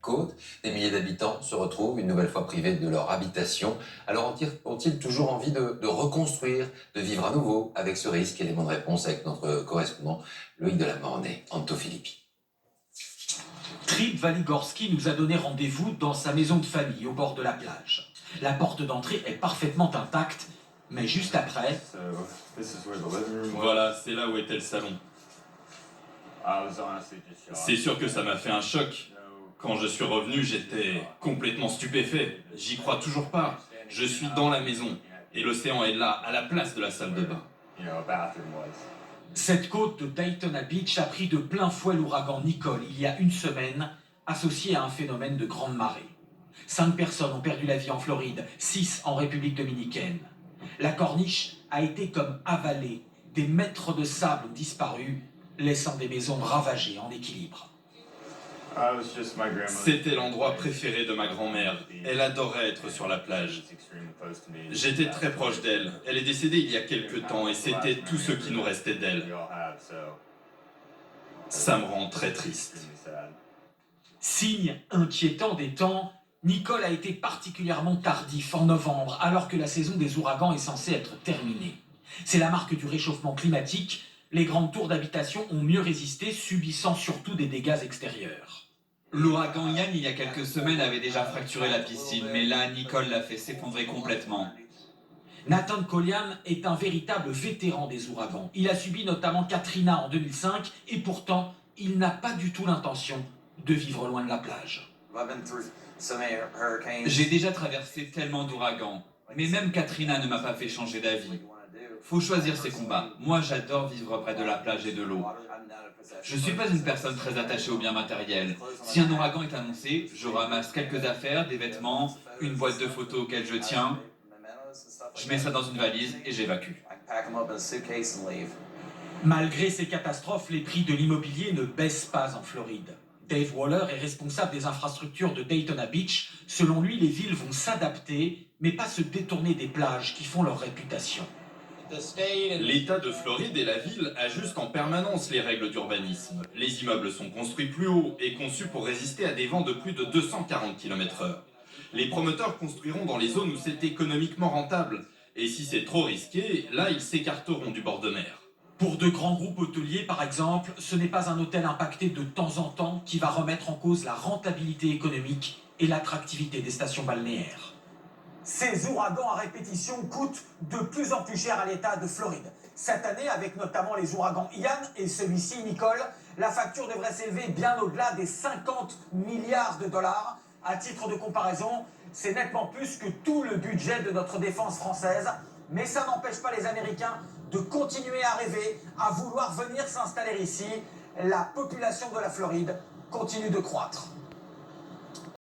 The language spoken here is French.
côte. Des milliers d'habitants se retrouvent une nouvelle fois privés de leur habitation. Alors ont-ils toujours envie de reconstruire, de vivre à nouveau avec ce risque? Élément de réponse avec notre correspondant Loïc Delamornay, Anto Filippi. Trip Waligorski nous a donné rendez-vous dans sa maison de famille au bord de la plage. La porte d'entrée est parfaitement intacte, mais juste après... Voilà, c'est là où était le salon. C'est sûr que ça m'a fait un choc. Quand je suis revenu, j'étais complètement stupéfait. J'y crois toujours pas. Je suis dans la maison et l'océan est là, à la place de la salle de bain. Cette côte de Daytona Beach a pris de plein fouet l'ouragan Nicole il y a une semaine, associé à un phénomène de grande marée. 5 personnes ont perdu la vie en Floride, 6 en République dominicaine. La corniche a été comme avalée, des mètres de sable ont disparu, laissant des maisons ravagées en équilibre. C'était l'endroit préféré de ma grand-mère. Elle adorait être sur la plage. J'étais très proche d'elle. Elle est décédée il y a quelques temps et c'était tout ce qui nous restait d'elle. Ça me rend très triste. Signe inquiétant des temps, Nicole a été particulièrement tardif en novembre, alors que la saison des ouragans est censée être terminée. C'est la marque du réchauffement climatique. Les grandes tours d'habitation ont mieux résisté, subissant surtout des dégâts extérieurs. L'ouragan Ian, il y a quelques semaines, avait déjà fracturé la piscine, mais là, Nicole l'a fait s'effondrer complètement. Nathan Collian est un véritable vétéran des ouragans. Il a subi notamment Katrina en 2005 et pourtant, il n'a pas du tout l'intention de vivre loin de la plage. J'ai déjà traversé tellement d'ouragans, mais même Katrina ne m'a pas fait changer d'avis. Faut choisir ses combats. Moi, j'adore vivre près de la plage et de l'eau. Je ne suis pas une personne très attachée aux biens matériels. Si un ouragan est annoncé, je ramasse quelques affaires, des vêtements, une boîte de photos auquel je tiens. Je mets ça dans une valise et j'évacue. Malgré ces catastrophes, les prix de l'immobilier ne baissent pas en Floride. Dave Waller est responsable des infrastructures de Daytona Beach. Selon lui, les villes vont s'adapter, mais pas se détourner des plages qui font leur réputation. L'État de Floride et la ville ajustent en permanence les règles d'urbanisme. Les immeubles sont construits plus haut et conçus pour résister à des vents de plus de 240 km/h. Les promoteurs construiront dans les zones où c'est économiquement rentable. Et si c'est trop risqué, là ils s'écarteront du bord de mer. Pour de grands groupes hôteliers, par exemple, ce n'est pas un hôtel impacté de temps en temps qui va remettre en cause la rentabilité économique et l'attractivité des stations balnéaires. Ces ouragans à répétition coûtent de plus en plus cher à l'État de Floride. Cette année, avec notamment les ouragans Ian et celui-ci, Nicole, la facture devrait s'élever bien au-delà des 50 milliards de dollars. À titre de comparaison, c'est nettement plus que tout le budget de notre défense française. Mais ça n'empêche pas les Américains de continuer à rêver, à vouloir venir s'installer ici. La population de la Floride continue de croître.